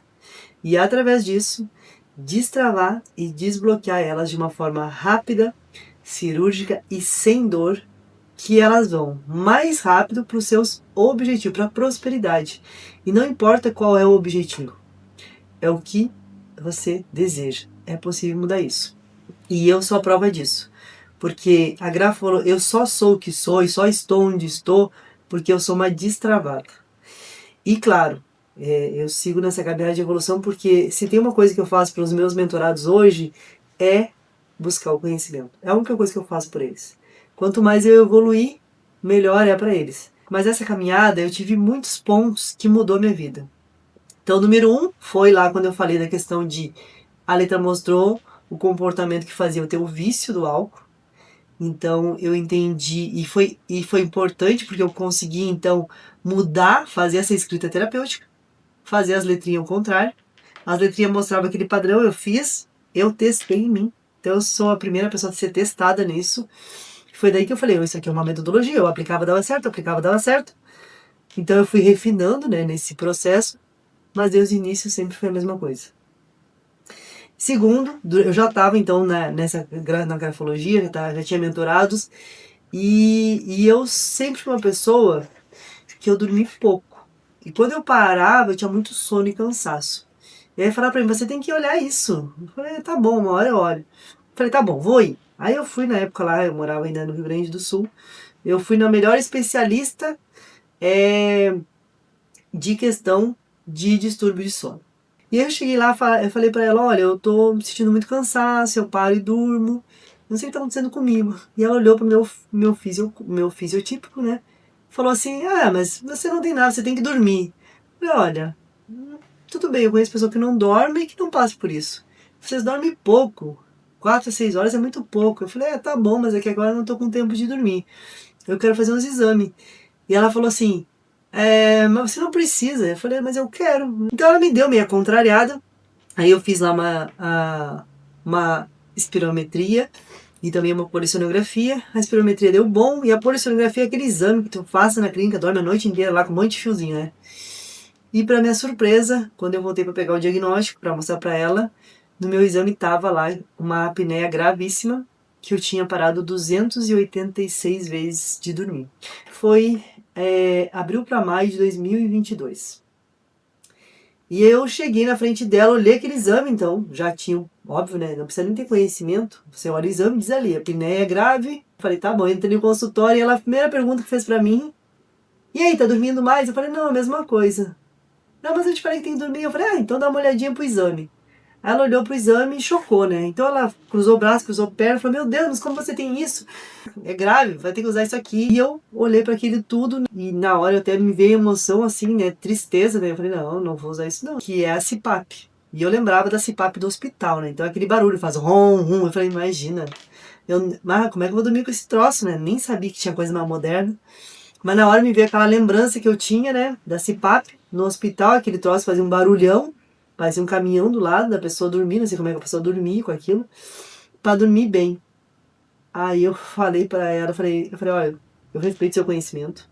E através disso, destravar e desbloquear elas de uma forma rápida, cirúrgica e sem dor, que elas vão mais rápido para os seus objetivos, para a prosperidade. E não importa qual é o objetivo, é o que você deseja. É possível mudar isso. E eu sou a prova disso. Porque a grafologia, eu só sou o que sou e só estou onde estou porque eu sou uma destravada. E claro, eu sigo nessa caminhada de evolução porque se tem uma coisa que eu faço para os meus mentorados hoje é buscar o conhecimento. É a única coisa que eu faço por eles. Quanto mais eu evoluir, melhor é para eles. Mas essa caminhada eu tive muitos pontos que mudou minha vida. Então, o número 1 foi lá quando eu falei da questão de A letra mostrou o comportamento que fazia eu ter o vício do álcool. Então eu entendi, e foi importante porque eu consegui então mudar, fazer essa escrita terapêutica, fazer as letrinhas ao contrário. As letrinhas mostravam aquele padrão, eu fiz, eu testei em mim. Então eu sou a primeira pessoa a ser testada nisso. Foi daí que eu falei, isso aqui é uma metodologia, eu aplicava, dava certo, aplicava, dava certo. Então eu fui refinando, né, nesse processo, mas desde o início sempre foi a mesma coisa. Segundo, eu já estava então na grafologia, já tinha mentorados, e eu sempre fui uma pessoa que eu dormi pouco. E quando eu parava, eu tinha muito sono e cansaço. E aí falaram pra mim, você tem que olhar isso. Eu falei, tá bom, uma hora eu olho. Eu falei, tá bom, vou ir. Aí eu fui na época lá, eu morava ainda no Rio Grande do Sul, eu fui na melhor especialista de questão de distúrbio de sono. E aí eu cheguei lá, eu falei pra ela, olha, eu tô me sentindo muito cansaço, eu paro e durmo, não sei o que tá acontecendo comigo. E ela olhou pro meu fisiotípico, né, falou assim, mas você não tem nada, você tem que dormir. Eu falei, olha, tudo bem, eu conheço pessoa que não dorme e que não passa por isso. Vocês dormem pouco, 4 a 6 horas é muito pouco. Eu falei, tá bom, mas é que agora eu não tô com tempo de dormir. Eu quero fazer uns exames. E ela falou assim, mas você não precisa. Eu falei, mas eu quero. Então ela me deu meia contrariada. Aí eu fiz lá uma espirometria e também uma polissonografia. A espirometria deu bom e a polissonografia é aquele exame que tu faz na clínica, dorme a noite inteira lá com um monte de fiozinho, né? E para minha surpresa, quando eu voltei para pegar o diagnóstico, para mostrar para ela, no meu exame estava lá uma apneia gravíssima, que eu tinha parado 286 vezes de dormir. Foi abril para maio de 2022. E eu cheguei na frente dela, olhei aquele exame, então, já tinha, óbvio, né, não precisa nem ter conhecimento, você olha o exame e diz ali, apneia grave. Falei, tá bom, entrei no consultório e ela, a primeira pergunta que fez para mim, e aí, tá dormindo mais? Eu falei, não, a mesma coisa. Não, mas eu te falei que tem que dormir. Eu falei, então dá uma olhadinha pro exame. Aí ela olhou pro exame e chocou, né? Então ela cruzou o braço, cruzou a perna, falou, meu Deus, mas como você tem isso? É grave, vai ter que usar isso aqui. E eu olhei para aquilo tudo e na hora até me veio emoção assim, né? Tristeza, né? Eu falei, não vou usar isso não. Que é a CPAP. E eu lembrava da CPAP do hospital, né? Então aquele barulho faz rom, rum. Eu falei, imagina. Como é que eu vou dormir com esse troço, né? Nem sabia que tinha coisa mais moderna. Mas na hora me veio aquela lembrança que eu tinha, né, da CPAP, no hospital, aquele troço fazia um barulhão, parecia um caminhão do lado da pessoa dormindo, não sei como é que a pessoa dormia com aquilo, para dormir bem. Aí eu falei para ela, eu falei, olha, eu respeito seu conhecimento,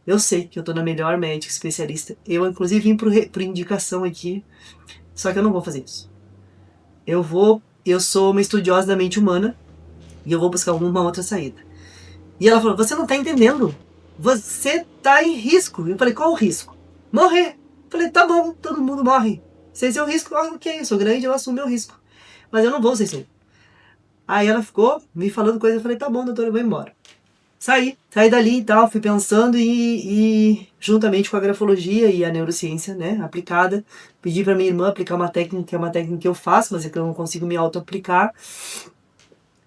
eu sei que eu tô na melhor médica especialista, eu inclusive vim por indicação aqui, só que eu não vou fazer isso. Eu sou uma estudiosa da mente humana, e eu vou buscar alguma outra saída. E ela falou, você não tá entendendo. Você tá em risco. Eu falei, qual o risco? Morrer. Eu falei, tá bom, todo mundo morre. Se esse é o risco, ok, eu sou grande, eu assumo meu risco. Mas eu não vou ser isso. Aí ela ficou me falando coisa, eu falei, tá bom, doutora, eu vou embora. Saí dali e tal, fui pensando e juntamente com a grafologia e a neurociência, né, aplicada, pedi pra minha irmã aplicar uma técnica, que é uma técnica que eu faço, mas é que eu não consigo me auto-aplicar.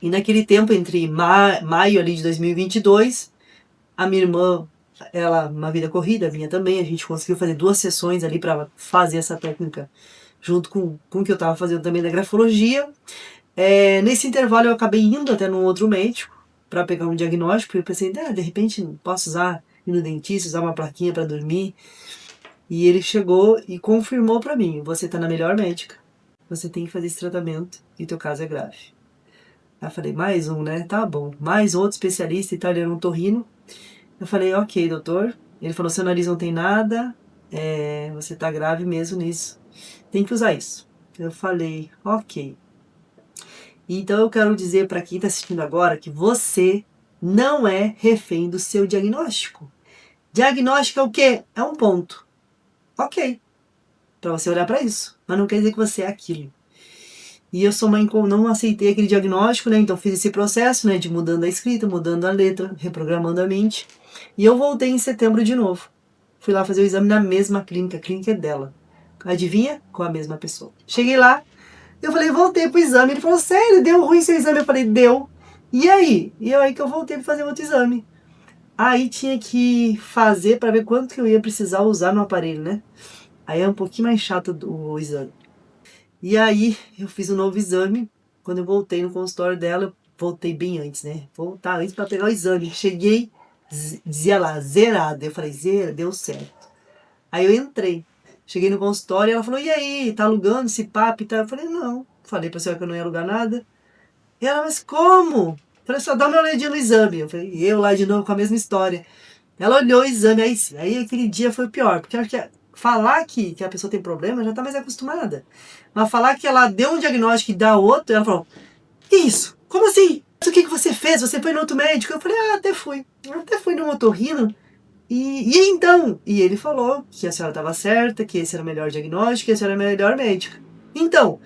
E naquele tempo, entre maio ali de 2022, a minha irmã, ela, uma vida corrida, a minha também, a gente conseguiu fazer 2 sessões ali para fazer essa técnica junto com o que eu estava fazendo também da grafologia. Nesse intervalo eu acabei indo até num outro médico para pegar um diagnóstico, e eu pensei, de repente posso ir no dentista, usar uma plaquinha para dormir. E ele chegou e confirmou para mim, você está na melhor médica, você tem que fazer esse tratamento e teu caso é grave. Aí eu falei, mais um, né? Tá bom. Mais outro especialista italiano, um torrino. Eu falei, ok, doutor. Ele falou, seu nariz não tem nada, você tá grave mesmo nisso. Tem que usar isso. Eu falei, ok. Então eu quero dizer para quem está assistindo agora que você não é refém do seu diagnóstico. Diagnóstico é o quê? É um ponto. Ok. Para você olhar para isso. Mas não quer dizer que você é aquilo. E eu sou mãe, não aceitei aquele diagnóstico, né? Então fiz esse processo, né? De mudando a escrita, mudando a letra, reprogramando a mente. E eu voltei em setembro de novo. Fui lá fazer o exame na mesma clínica, a clínica é dela. Adivinha? Com a mesma pessoa. Cheguei lá, eu falei, voltei pro exame. Ele falou, sério, deu ruim seu exame? Eu falei, deu. E aí? E aí que eu voltei para fazer outro exame. Aí tinha que fazer para ver quanto que eu ia precisar usar no aparelho, né? Aí é um pouquinho mais chato o exame. E aí eu fiz um novo exame. Quando eu voltei no consultório dela, eu voltei bem antes, né? Voltar antes para pegar o exame. Cheguei, dizia lá, zerado. Eu falei, zero, deu certo. Aí eu entrei. Cheguei no consultório e ela falou, e aí, tá alugando esse papo e tal? Eu falei, não. Falei pra senhora que eu não ia alugar nada. E ela, mas como? Eu falei, só dá uma olhadinha no exame. Eu falei, eu lá de novo com a mesma história. Ela olhou o exame, aí aquele dia foi o pior, porque eu acho que falar que a pessoa tem problema já tá mais acostumada. Mas falar que ela deu um diagnóstico e dá outro, ela falou, que isso? Como assim? O que você fez? Você foi no outro médico? Eu falei, até fui. Até fui no otorrino. E então? E ele falou que a senhora estava certa, que esse era o melhor diagnóstico, que a senhora era a melhor médica. Então,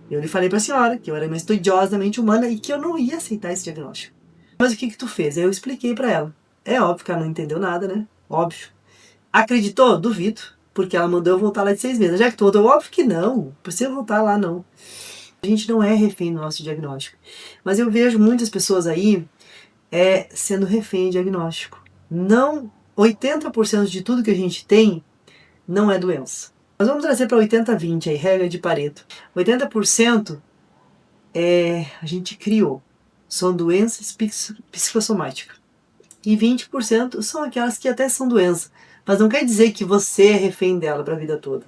eu lhe falei pra senhora que eu era uma estudiosa da mente humana e que eu não ia aceitar esse diagnóstico. Mas o que tu fez? Aí eu expliquei pra ela. É óbvio que ela não entendeu nada, né? Óbvio. Acreditou? Duvido. Porque ela mandou eu voltar lá de 6 meses. Já que tu voltou, óbvio que não. Não precisa voltar lá, não. A gente não é refém do nosso diagnóstico. Mas eu vejo muitas pessoas aí sendo refém de diagnóstico. Não, 80% de tudo que a gente tem não é doença. Nós vamos trazer para 80-20 aí, regra de Pareto. 80% a gente criou. São doenças psicossomáticas. E 20% são aquelas que até são doença. Mas não quer dizer que você é refém dela para a vida toda.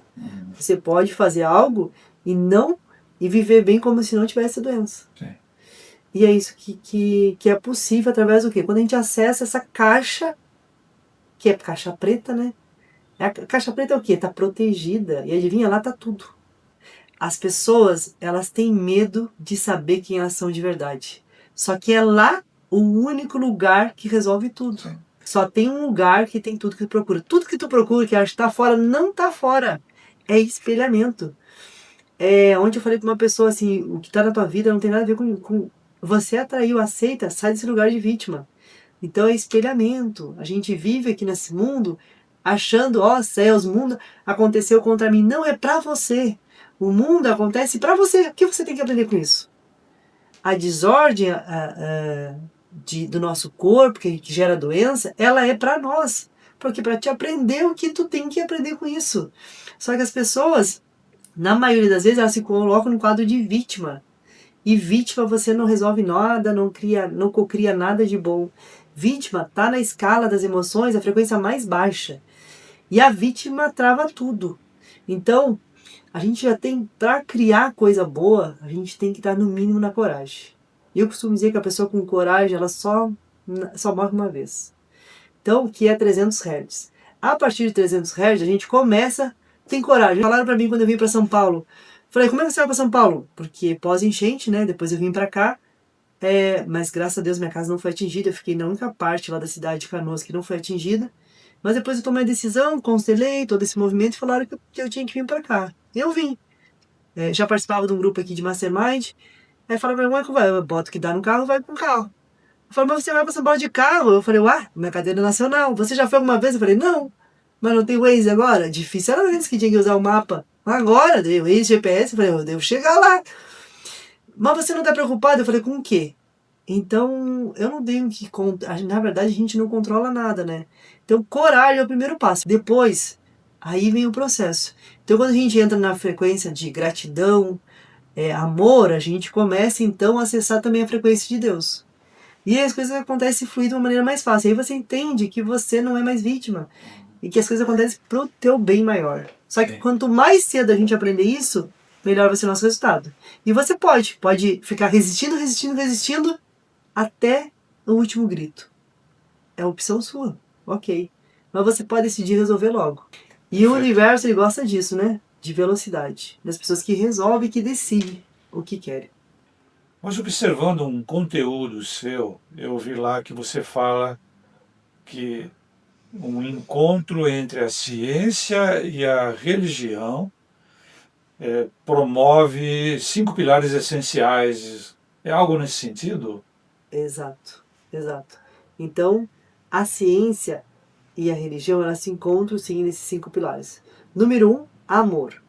Você pode fazer algo e viver bem como se não tivesse doença. Sim. E é isso que é possível através do quê? Quando a gente acessa essa caixa, que é caixa preta, né? A caixa preta é o quê? Está protegida. E adivinha, lá tá tudo. As pessoas, elas têm medo de saber quem elas são de verdade. Só que é lá o único lugar que resolve tudo. Sim. Só tem um lugar que tem tudo que tu procura. Tudo que tu procura, que acha que tá fora, não tá fora. É espelhamento. Onde eu falei pra uma pessoa assim, o que tá na tua vida não tem nada a ver com você atraiu, aceita, sai desse lugar de vítima. Então é espelhamento. A gente vive aqui nesse mundo achando, ó céus, o mundo aconteceu contra mim. Não, é pra você. O mundo acontece pra você. O que você tem que aprender com isso? A desordem do nosso corpo, que gera doença, ela é pra nós. Porque pra te aprender o que tu tem que aprender com isso. Só que as pessoas, na maioria das vezes, elas se colocam no quadro de vítima. E vítima você não resolve nada, não cocria nada de bom. Vítima está na escala das emoções a frequência mais baixa. E a vítima trava tudo. Então, a gente já tem, para criar coisa boa, a gente tem que estar no mínimo na coragem. Eu costumo dizer que a pessoa com coragem, ela só morre uma vez. Então, que é 300 Hz. A partir de 300 Hz, a gente começa, tem coragem. Falaram para mim quando eu vim para São Paulo. Falei, como é que você vai para São Paulo? Porque pós-enchente, né? Depois eu vim para cá. Mas graças a Deus minha casa não foi atingida. Eu fiquei na única parte lá da cidade de Canoas que não foi atingida. Mas depois eu tomei a decisão, constelei todo esse movimento e falaram que eu tinha que vir para cá. Eu vim. Já participava de um grupo aqui de Mastermind. Aí falaram, como é que vai? Eu boto que dá no carro, vai com o carro. Eu falei, mas você vai para São Paulo de carro? Eu falei, minha cadeira é nacional. Você já foi alguma vez? Eu falei, não. Mas não tem Waze agora? Difícil era antes que tinha que usar o mapa. Agora, dei Waze, GPS, eu falei, eu devo chegar lá. Mas você não está preocupado? Eu falei, com o quê? Então, eu não tenho que... Na verdade, a gente não controla nada, né? Então, coragem é o primeiro passo. Depois, aí vem o processo. Então, quando a gente entra na frequência de gratidão, amor, a gente começa, então, a acessar também a frequência de Deus. E aí as coisas acontecem e fluem de uma maneira mais fácil. Aí você entende que você não é mais vítima. E que as coisas acontecem pro teu bem maior. Só que quanto mais cedo a gente aprender isso, melhor vai ser o nosso resultado. E você pode ficar resistindo até o último grito. É opção sua, ok. Mas você pode decidir resolver logo. E o universo, ele gosta disso, né? De velocidade. Das pessoas que resolvem e que decidem o que querem. Mas observando um conteúdo seu, eu vi lá que você fala que um encontro entre a ciência e a religião promove 5 pilares essenciais. É algo nesse sentido? Exato. Então, a ciência e a religião, elas se encontram sim nesses 5 pilares. Número 1, amor.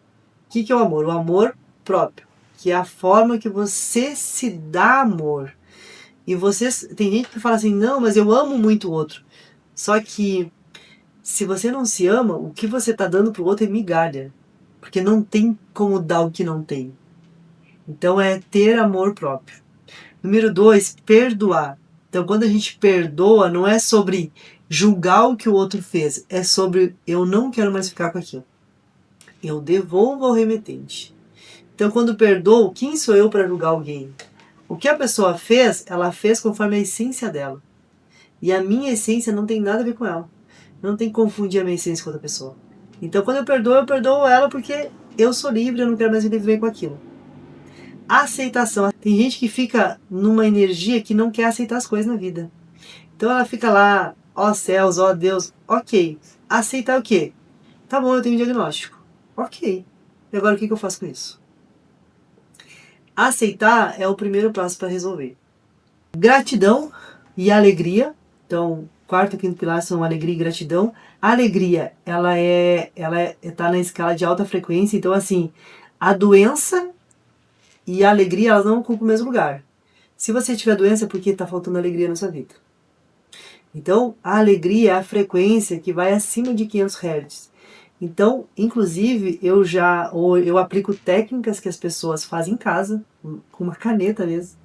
O que é o amor? O amor próprio, que é a forma que você se dá amor. E tem gente que fala assim, não, mas eu amo muito o outro. Só que, se você não se ama, o que você está dando pro outro é migalha. Porque não tem como dar o que não tem. Então é ter amor próprio. Número 2, perdoar. Então quando a gente perdoa, não é sobre julgar o que o outro fez, é sobre eu não quero mais ficar com aquilo. Eu devolvo ao remetente. Então quando perdoo, quem sou eu para julgar alguém? O que a pessoa fez, ela fez conforme a essência dela. E a minha essência não tem nada a ver com ela. Não tem que confundir a minha essência com outra pessoa. Então quando eu perdoo ela porque eu sou livre, eu não quero mais me viver com aquilo. Aceitação. Tem gente que fica numa energia que não quer aceitar as coisas na vida. Então ela fica lá, ó céus, ó Deus, ok. Aceitar o quê? Tá bom, eu tenho um diagnóstico. Ok. E agora o que eu faço com isso? Aceitar é o primeiro passo para resolver. Gratidão e alegria. Então, quarto e quinto pilar são alegria e gratidão. A alegria, ela tá na escala de alta frequência. Então, assim, a doença e a alegria, elas não ocupam o mesmo lugar. Se você tiver doença, é porque está faltando alegria na sua vida. Então, a alegria é a frequência que vai acima de 500 Hz. Então, inclusive, eu aplico técnicas que as pessoas fazem em casa, com uma caneta mesmo,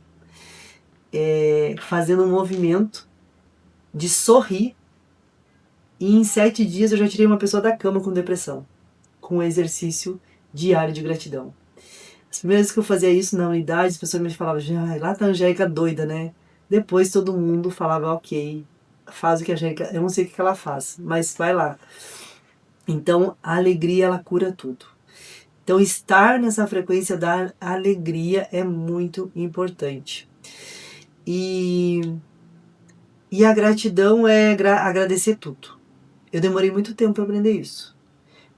fazendo um movimento de sorrir. E em 7 dias eu já tirei uma pessoa da cama com depressão, com um exercício diário de gratidão. As primeiras vezes que eu fazia isso na unidade, as pessoas me falavam, lá tá a Angélica doida, né? Depois todo mundo falava, ok, faz o que a Angélica... Eu não sei o que ela faz, mas vai lá. Então, a alegria, ela cura tudo. Então, estar nessa frequência da alegria é muito importante. E a gratidão é agradecer tudo. Eu demorei muito tempo para aprender isso.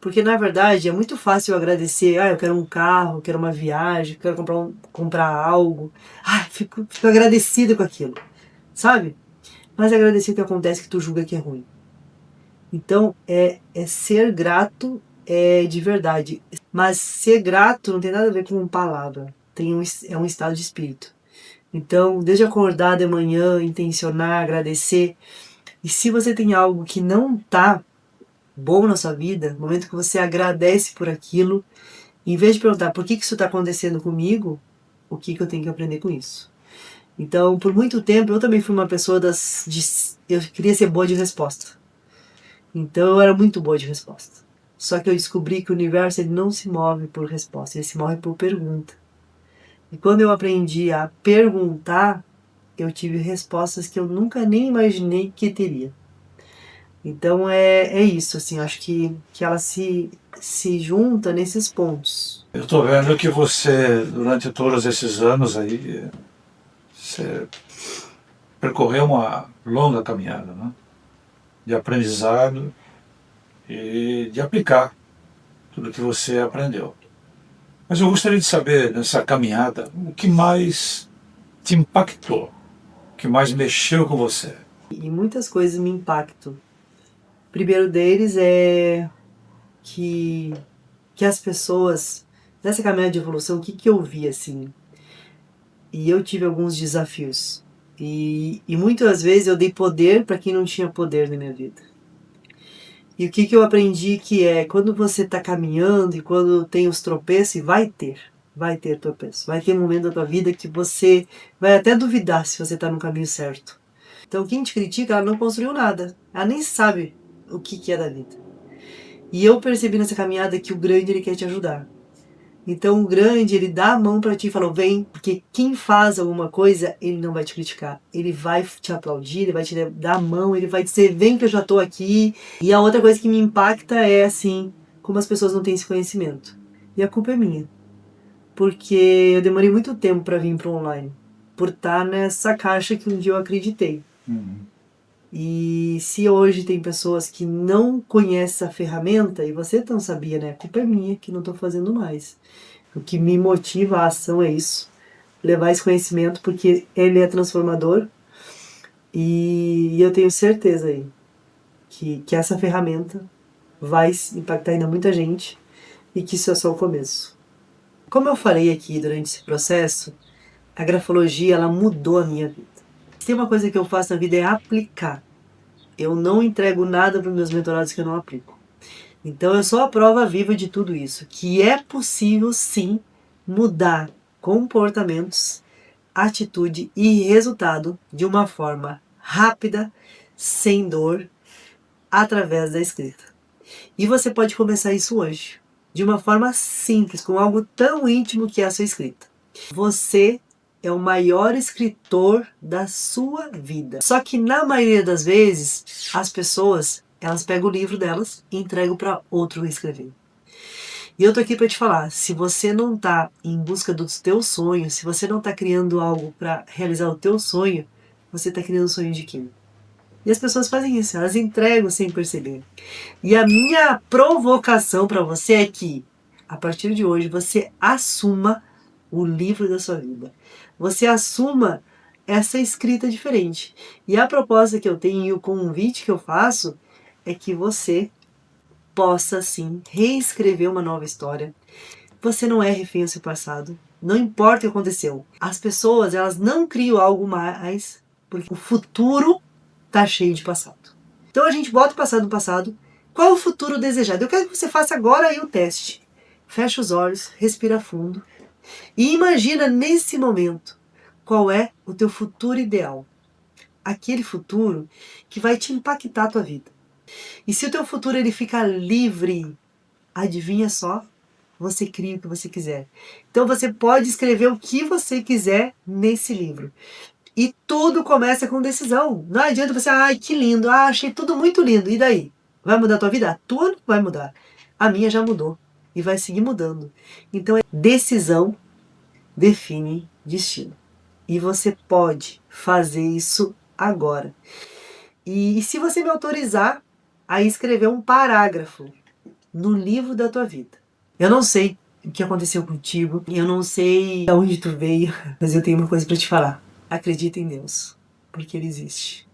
Porque, na verdade, é muito fácil eu agradecer. Eu quero um carro, quero uma viagem, quero comprar algo. Fico agradecida com aquilo, sabe? Mas agradecer o que acontece que tu julga que é ruim. Então, é ser grato de verdade. Mas ser grato não tem nada a ver com palavra. É um estado de espírito. Então, desde acordar de manhã, intencionar, agradecer. E se você tem algo que não tá bom na sua vida, no momento que você agradece por aquilo, em vez de perguntar por que isso está acontecendo comigo, o que eu tenho que aprender com isso. Então, por muito tempo, eu também fui uma pessoa eu queria ser boa de resposta. Então, eu era muito boa de resposta. Só que eu descobri que o universo ele não se move por resposta, ele se move por pergunta. E quando eu aprendi a perguntar, eu tive respostas que eu nunca nem imaginei que teria. Então é isso, assim, acho que ela se junta nesses pontos. Eu estou vendo que você, durante todos esses anos aí, você percorreu uma longa caminhada, né? De aprendizado e de aplicar tudo que você aprendeu. Mas eu gostaria de saber, nessa caminhada, o que mais te impactou, o que mais mexeu com você? E muitas coisas me impactam. O primeiro deles é que as pessoas, nessa caminhada de evolução, o que eu vi, assim? E eu tive alguns desafios. E muitas vezes eu dei poder para quem não tinha poder na minha vida. E o que eu aprendi que quando você está caminhando e quando tem os tropeços, e vai ter tropeço, vai ter um momento da tua vida que você vai até duvidar se você está no caminho certo. Então quem te critica, ela não construiu nada, ela nem sabe o que é da vida. E eu percebi nessa caminhada que o grande ele quer te ajudar. Então o grande, ele dá a mão para ti e fala, vem, porque quem faz alguma coisa, ele não vai te criticar. Ele vai te aplaudir, ele vai te dar a mão, ele vai dizer, vem que eu já tô aqui. E a outra coisa que me impacta é assim, como as pessoas não têm esse conhecimento. E a culpa é minha. Porque eu demorei muito tempo para vir pro online. Por estar nessa caixa que um dia eu acreditei. E se hoje tem pessoas que não conhecem a ferramenta, e você não sabia, né? A culpa é minha que não estou fazendo mais. O que me motiva a ação é isso. Levar esse conhecimento, porque ele é transformador. E eu tenho certeza aí que essa ferramenta vai impactar ainda muita gente e que isso é só o começo. Como eu falei aqui durante esse processo, a grafologia ela mudou a minha vida. Se tem uma coisa que eu faço na vida é aplicar. Eu não entrego nada para os meus mentorados que eu não aplico. Então eu sou a prova viva de tudo isso. Que é possível sim mudar comportamentos, atitude e resultado de uma forma rápida, sem dor, através da escrita. E você pode começar isso hoje, de uma forma simples, com algo tão íntimo que é a sua escrita. Você é o maior escritor da sua vida. Só que na maioria das vezes, as pessoas, elas pegam o livro delas e entregam para outro escrever. E eu tô aqui para te falar, se você não tá em busca dos teus sonhos, se você não tá criando algo para realizar o teu sonho, você tá criando o sonho de quem? E as pessoas fazem isso, elas entregam sem perceber. E a minha provocação para você é que, a partir de hoje, você assuma o livro da sua vida. Você assuma essa escrita diferente. E a proposta que eu tenho e o convite que eu faço é que você possa, sim, reescrever uma nova história. Você não é refém ao seu passado. Não importa o que aconteceu. As pessoas, elas não criam algo mais porque o futuro tá cheio de passado. Então a gente bota o passado no passado. Qual é o futuro desejado? Eu quero que você faça agora aí o teste. Fecha os olhos, respira fundo e imagina nesse momento qual é o teu futuro ideal. Aquele futuro que vai te impactar a tua vida. E se o teu futuro ele fica livre, adivinha só? Você cria o que você quiser. Então você pode escrever o que você quiser nesse livro. E tudo começa com decisão. Não adianta você, ai que lindo, achei tudo muito lindo. E daí? Vai mudar a tua vida? A tua não vai mudar. A minha já mudou. E vai seguir mudando. Então, decisão define destino. E você pode fazer isso agora. E se você me autorizar a escrever um parágrafo no livro da tua vida. Eu não sei o que aconteceu contigo, eu não sei de onde tu veio, mas eu tenho uma coisa para te falar. Acredita em Deus, porque Ele existe.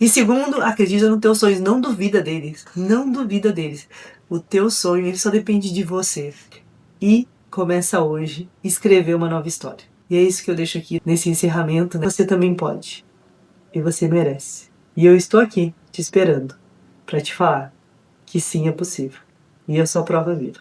E segundo, acredita nos teus sonhos, não duvida deles. Não duvida deles. O teu sonho, ele só depende de você. E começa hoje a escrever uma nova história. E é isso que eu deixo aqui nesse encerramento. Você também pode. E você merece. E eu estou aqui, te esperando, para te falar que sim, é possível. E eu sou a prova viva.